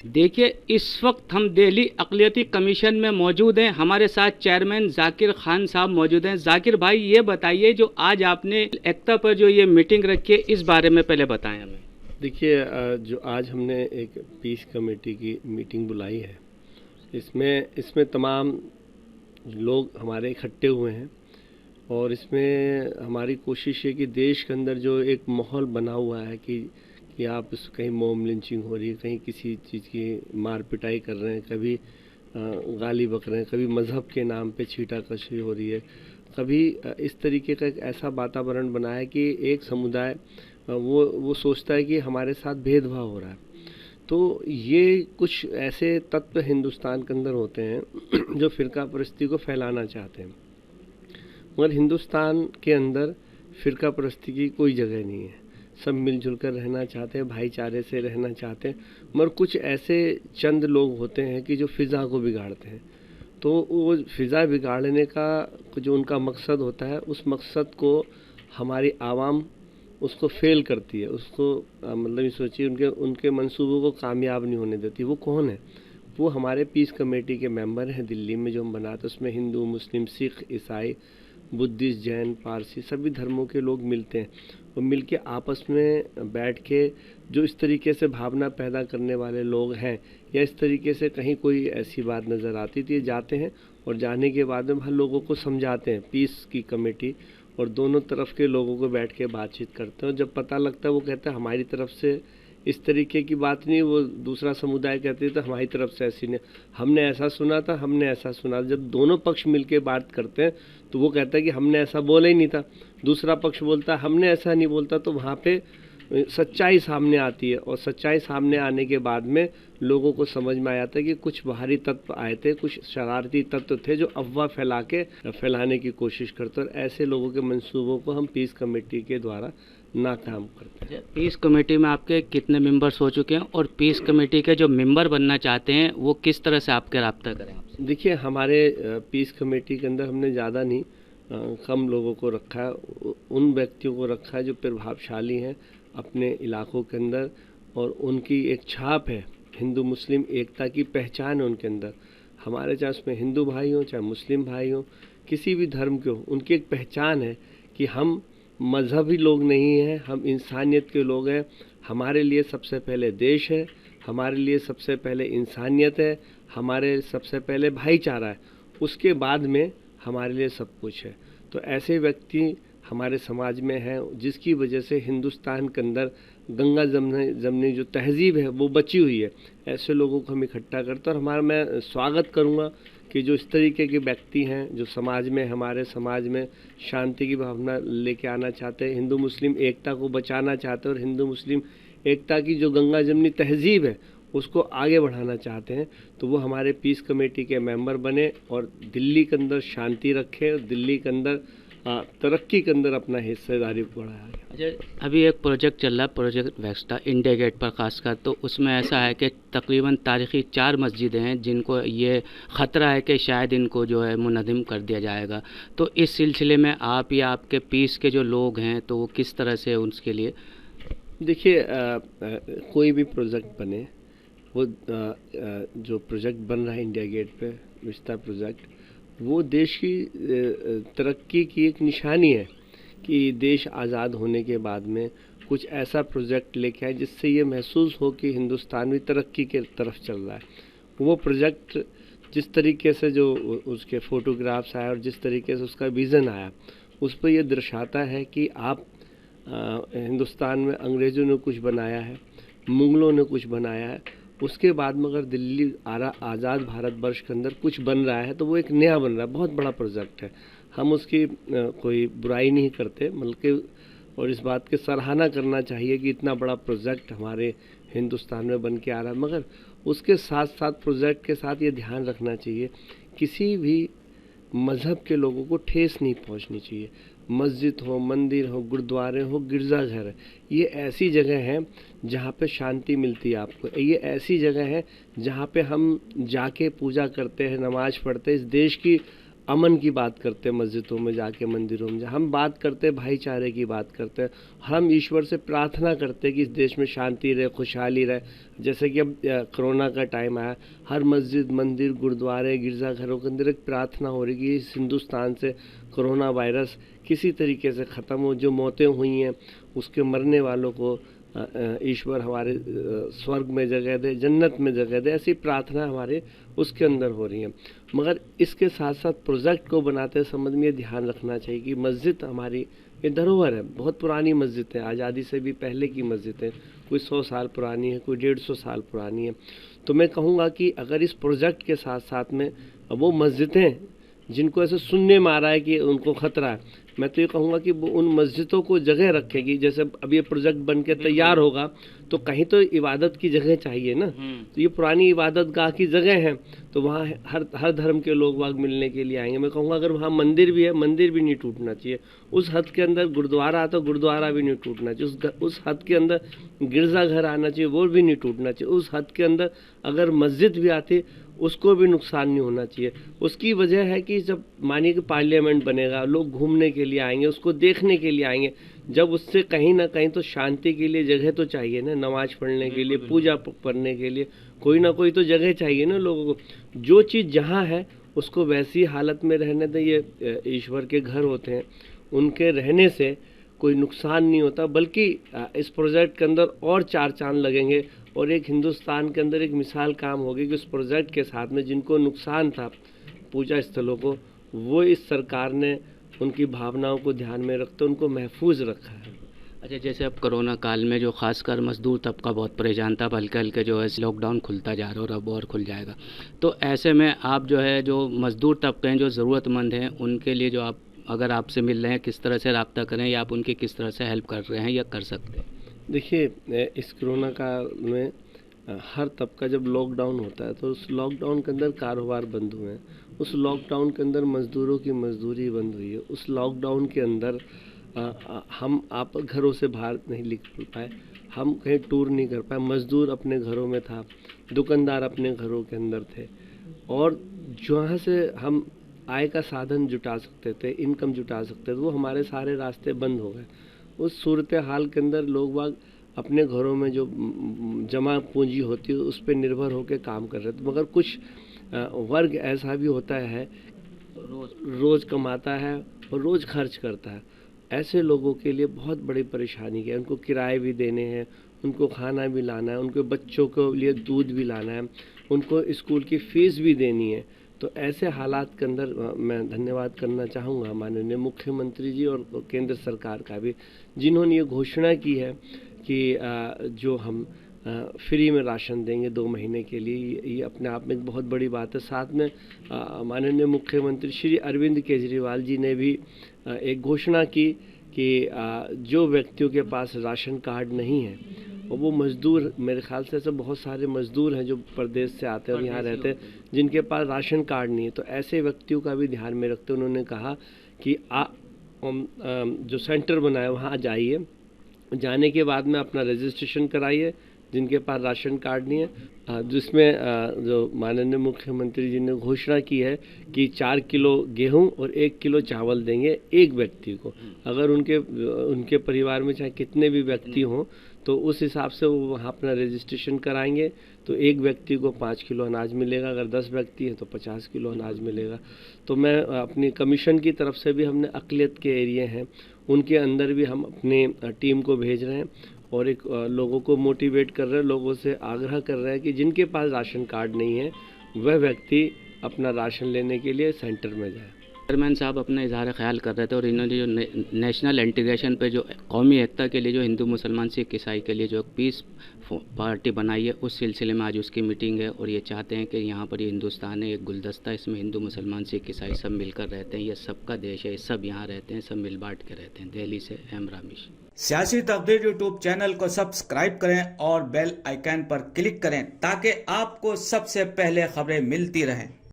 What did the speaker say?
देखिए, इस वक्त हम दिल्ली अक़लियती कमीशन में मौजूद हैं। हमारे साथ चेयरमैन ज़ाकिर खान साहब मौजूद हैं। ज़ाकिर भाई, ये बताइए, जो आज आपने एकता पर जो ये मीटिंग रखी है, इस बारे में पहले बताएं हमें। देखिए, जो आज हमने एक पीस कमेटी की मीटिंग बुलाई है, इसमें इसमें तमाम लोग हमारे इकट्ठे हुए हैं और इसमें हमारी कोशिश है कि देश के अंदर जो एक माहौल बना हुआ है कि आप कहीं मॉब लिंचिंग हो रही है, कहीं किसी चीज़ की मार पिटाई कर रहे हैं, कभी गाली बक रहे हैं, कभी मज़हब के नाम पे छीटाकशी हो रही है, कभी इस तरीके का एक ऐसा वातावरण बना है कि एक समुदाय वो सोचता है कि हमारे साथ भेदभाव हो रहा है। तो ये कुछ ऐसे तत्व हिंदुस्तान के अंदर होते हैं जो फ़िरका परस्ती को फैलाना चाहते हैं, मगर हिंदुस्तान के अंदर फ़िरका परस्ती की कोई जगह नहीं है। सब मिलजुल कर रहना चाहते हैं, भाईचारे से रहना चाहते हैं, मगर कुछ ऐसे चंद लोग होते हैं कि जो फ़िज़ा को बिगाड़ते हैं। तो वो फ़िज़ा बिगाड़ने का जो उनका मकसद होता है, उस मकसद को हमारी आवाम उसको फ़ेल करती है, उसको मतलब ये सोचिए उनके उनके मंसूबों को कामयाब नहीं होने देती। वो कौन है? वो हमारे पीस कमेटी के मेंबर हैं दिल्ली में, जो हम बनाते हैं। उसमें हिंदू, मुस्लिम, सिख, ईसाई, बुद्धिस्ट, जैन, पारसी सभी धर्मों के लोग मिलते हैं और मिलके आपस में बैठ के जो इस तरीके से भावना पैदा करने वाले लोग हैं, या इस तरीके से कहीं कोई ऐसी बात नज़र आती थी, जाते हैं और जाने के बाद में हम लोगों को समझाते हैं, पीस की कमेटी, और दोनों तरफ के लोगों को बैठ के बातचीत करते हैं। और जब पता लगता है, वो कहते हैं हमारी तरफ से इस तरीके की बात नहीं, वो दूसरा समुदाय कहते हैं तो हमारी तरफ से ऐसी नहीं, हमने ऐसा सुना था, हमने ऐसा सुना। जब दोनों पक्ष मिलके बात करते हैं तो वो कहता है कि हमने ऐसा बोला ही नहीं था, दूसरा पक्ष बोलता है हमने ऐसा नहीं बोलता। तो वहाँ पे सच्चाई सामने आती है, और सच्चाई सामने आने के बाद में लोगों को समझ में आया था कि कुछ बाहरी तत्व आए थे, कुछ शरारती तत्व थे जो अफवाह फैलाने की कोशिश करते, और ऐसे लोगों के मंसूबों को हम पीस कमेटी के द्वारा नाकाम करते हैं। पीस कमेटी में आपके कितने मेंबर्स हो चुके हैं, और पीस कमेटी के जो मेंबर बनना चाहते हैं वो किस तरह से आपके रब्ता करें आपसे? देखिए, हमारे पीस कमेटी के अंदर हमने ज़्यादा नहीं, कम लोगों को रखा है। उन व्यक्तियों को रखा है जो प्रभावशाली हैं अपने इलाकों के अंदर, और उनकी एक छाप है, हिंदू मुस्लिम एकता की पहचान है उनके अंदर। हमारे चाहे उसमें हिंदू भाई हों, चाहे मुस्लिम भाई हों, किसी भी धर्म के हों, उनकी एक पहचान है कि हम मजहबी लोग नहीं हैं, हम इंसानियत के लोग हैं। हमारे लिए सबसे पहले देश है, हमारे लिए सबसे पहले इंसानियत है, हमारे सबसे पहले भाईचारा है, उसके बाद में हमारे लिए सब कुछ है। तो ऐसे व्यक्ति हमारे समाज में हैं, जिसकी वजह से हिंदुस्तान के अंदर गंगा जमनी जो तहजीब है वो बची हुई है। ऐसे लोगों को हम इकट्ठा करते हैं, और मैं स्वागत करूँगा कि जो इस तरीके के व्यक्ति हैं, जो समाज में, हमारे समाज में शांति की भावना लेके आना चाहते हैं, हिंदू मुस्लिम एकता को बचाना चाहते हैं, और हिंदू मुस्लिम एकता की जो गंगा जमनी तहजीब है उसको आगे बढ़ाना चाहते हैं, तो वो हमारे पीस कमेटी के मेंबर बने और दिल्ली के अंदर शांति रखें, और दिल्ली के अंदर तरक्की के अंदर अपना हिस्सेदारी बढ़ाया। अच्छा, अभी एक प्रोजेक्ट चल रहा है, प्रोजेक्ट वेक्स्टा, इंडिया गेट पर खासकर, तो उसमें ऐसा है कि तकरीबन तारीख़ी 4 मस्जिदें हैं जिनको ये ख़तरा है कि शायद इनको जो है मुनहदिम कर दिया जाएगा। तो इस सिलसिले में आप या आपके पीस के जो लोग हैं तो वो किस तरह से उसके लिए? देखिए, कोई भी प्रोजेक्ट बने, वो जो प्रोजेक्ट बन रहा है इंडिया गेट पे, विस्ता प्रोजेक्ट, वो देश की तरक्की की एक निशानी है कि देश आज़ाद होने के बाद में कुछ ऐसा प्रोजेक्ट लेके आए जिससे ये महसूस हो कि हिंदुस्तान भी तरक्की के तरफ चल रहा है। वो प्रोजेक्ट जिस तरीके से जो उसके फ़ोटोग्राफ्स आए और जिस तरीके से उसका विज़न आया, उस पर यह दर्शाता है कि आप हिंदुस्तान में अंग्रेज़ों ने कुछ बनाया है, मुग़लों ने कुछ बनाया है, उसके बाद में अगर दिल्ली आज़ाद भारत वर्ष के अंदर कुछ बन रहा है तो वो एक नया बन रहा है, बहुत बड़ा प्रोजेक्ट है। हम उसकी कोई बुराई नहीं करते, बल्कि और इस बात की सराहना करना चाहिए कि इतना बड़ा प्रोजेक्ट हमारे हिंदुस्तान में बन के आ रहा है। मगर उसके साथ साथ, प्रोजेक्ट के साथ ये ध्यान रखना चाहिए, किसी भी मज़हब के लोगों को ठेस नहीं पहुंचनी चाहिए। मस्जिद हो, मंदिर हो, गुरुद्वारे हो, गिरजाघर है, ये ऐसी जगह हैं जहाँ पे शांति मिलती है आपको। ये ऐसी जगह है जहाँ पे हम जाके पूजा करते हैं, नमाज़ पढ़ते हैं, इस देश की अमन की बात करते हैं, मस्जिदों में जाके, मंदिरों में हम बात करते हैं, भाईचारे की बात करते हैं, हम ईश्वर से प्रार्थना करते हैं कि इस देश में शांति रहे, खुशहाली रहे। जैसे कि अब कोरोना का टाइम आया, हर मस्जिद, मंदिर, गुरुद्वारे, गिरजाघरों के अंदर एक प्रार्थना हो रही कि इस हिंदुस्तान से कोरोना वायरस किसी तरीके से ख़त्म हो, जो मौतें हुई हैं उसके मरने वालों को ईश्वर हमारे स्वर्ग में जगह दे, जन्नत में जगह दे, ऐसी प्रार्थना हमारे उसके अंदर हो रही है। मगर इसके साथ साथ प्रोजेक्ट को बनाते समय में ये ध्यान रखना चाहिए कि मस्जिद हमारी ये धरोहर है, बहुत पुरानी मस्जिद है, आज़ादी से भी पहले की मस्जिद है, कोई 100 साल पुरानी है, कोई 150 साल पुरानी है। तो मैं कहूँगा कि अगर इस प्रोजेक्ट के साथ साथ में वो मस्जिदें जिनको ऐसे सुनने में आ रहा है कि उनको ख़तरा है, मैं तो ये कहूँगा कि वो उन मस्जिदों को जगह रखेगी। जैसे अब ये प्रोजेक्ट बन के तैयार होगा तो कहीं तो इबादत की जगह चाहिए ना, तो ये पुरानी इबादत गाह की जगह है, तो वहाँ हर धर्म के लोग वाग मिलने के लिए आएंगे। मैं कहूँगा अगर वहाँ मंदिर भी है, मंदिर भी नहीं टूटना चाहिए। उस हद के अंदर गुरुद्वारा तो गुरुद्वारा भी नहीं टूटना चाहिए। उस हद के अंदर गिरजाघर आना चाहिए, वो भी नहीं टूटना चाहिए। उस हद के अंदर अगर मस्जिद भी आती उसको भी नुकसान नहीं होना चाहिए। उसकी वजह है कि जब मानिए कि पार्लियामेंट बनेगा, लोग घूमने के लिए आएंगे, उसको देखने के लिए आएंगे, जब उससे कहीं ना कहीं तो शांति के लिए जगह तो चाहिए ना, नमाज पढ़ने के लिए, पूजा करने के लिए कोई ना कोई तो जगह चाहिए ना लोगों को। जो चीज़ जहाँ है उसको वैसी हालत में रहने दें। ये ईश्वर के घर होते हैं, उनके रहने से कोई नुकसान नहीं होता, बल्कि इस प्रोजेक्ट के अंदर और 4 चांद लगेंगे और एक हिंदुस्तान के अंदर एक मिसाल काम होगी कि उस प्रोजेक्ट के साथ में जिनको नुकसान था पूजा स्थलों को, वो इस सरकार ने उनकी भावनाओं को ध्यान में रखते उनको महफूज रखा है। अच्छा, जैसे अब कोरोना काल में जो खासकर मजदूर तबका बहुत परेशान था, हल्के हल्के जो है लॉकडाउन खुलता जा रहा है और अब और खुल जाएगा, तो ऐसे में आप जो है जो मजदूर तबके हैं, जो ज़रूरतमंद हैं, उनके लिए जो आप अगर आपसे मिल रहे हैं, किस तरह से रब्ता करें या आप उनकी किस तरह से हेल्प कर रहे हैं या कर सकते हैं? देखिए, इस कोरोना काल में हर तबका जब लॉकडाउन होता है तो उस लॉकडाउन के अंदर कारोबार बंद हुए हैं, उस लॉकडाउन के अंदर मज़दूरों की मजदूरी बंद हुई है, उस लॉकडाउन के अंदर हम आप घरों से बाहर नहीं निकल पाए, हम कहीं टूर नहीं कर पाए, मज़दूर अपने घरों में था, दुकानदार अपने घरों के अंदर थे, और जहाँ से हम आय का साधन जुटा सकते थे, इनकम जुटा सकते थे, वो हमारे सारे रास्ते बंद हो गए। उस सूरत हाल के अंदर लोग बाग अपने घरों में जो जमा पूंजी होती है उस पर निर्भर होकर काम कर रहे थे। मगर कुछ वर्ग ऐसा भी होता है रोज़ कमाता है और रोज़ खर्च करता है, ऐसे लोगों के लिए बहुत बड़ी परेशानी है। उनको किराए भी देने हैं, उनको खाना भी लाना है, उनके बच्चों के लिए दूध भी लाना है, उनको स्कूल की फ़ीस भी देनी है। तो ऐसे हालात के अंदर मैं धन्यवाद करना चाहूँगा माननीय मुख्यमंत्री जी और केंद्र सरकार का भी, जिन्होंने ये घोषणा की है कि जो हम फ्री में राशन देंगे 2 महीने के लिए। ये अपने आप में एक बहुत बड़ी बात है। साथ में माननीय मुख्यमंत्री श्री अरविंद केजरीवाल जी ने भी एक घोषणा की कि जो व्यक्तियों के पास राशन कार्ड नहीं है और वो मज़दूर, मेरे ख्याल से ऐसे बहुत सारे मज़दूर हैं जो प्रदेश से आते हैं और यहाँ रहते हैं जिनके पास राशन कार्ड नहीं है, तो ऐसे व्यक्तियों का भी ध्यान में रखते उन्होंने कहा कि जो सेंटर बनाए वहाँ जाइए, जाने के बाद में अपना रजिस्ट्रेशन कराइए जिनके पास राशन कार्ड नहीं है, जिसमें जो माननीय मुख्यमंत्री जी ने घोषणा की है कि 4 किलो गेहूं और 1 किलो चावल देंगे एक व्यक्ति को। अगर उनके परिवार में चाहे कितने भी व्यक्ति हों तो उस हिसाब से वो वहाँ अपना रजिस्ट्रेशन कराएंगे, तो एक व्यक्ति को 5 किलो अनाज मिलेगा, अगर 10 व्यक्ति हैं तो 50 किलो अनाज मिलेगा। तो मैं अपनी कमीशन की तरफ से भी हमने अक़लियत के एरिया हैं उनके अंदर भी हम अपनी टीम को भेज रहे हैं और एक लोगों को मोटिवेट कर रहे हैं, लोगों से आग्रह कर रहे हैं कि जिनके पास राशन कार्ड नहीं है वह व्यक्ति अपना राशन लेने के लिए सेंटर में जाए। चेयरमैन साहब अपना इजहार ख्याल कर रहे थे और इन्होंने जो नेशनल इंटीग्रेशन पे जो कौमी एकता के लिए जो हिंदू मुसलमान सिख ईसाई के लिए जो पीस पार्टी बनाई है, उस सिलसिले में आज उसकी मीटिंग है और ये चाहते हैं कि यहाँ पर ये हिंदुस्तान है एक गुलदस्ता, इसमें हिंदू मुसलमान सिख ईसाई सब मिलकर रहते हैं, ये सबका देश है, ये सब यहाँ रहते हैं, सब मिल बांट के रहते हैं। दिल्ली से एम रामेश। सियासी तकदीर यूट्यूब चैनल को सब्सक्राइब करें और बेल आइकन पर क्लिक करें ताकि आपको सबसे पहले खबरें मिलती रहें।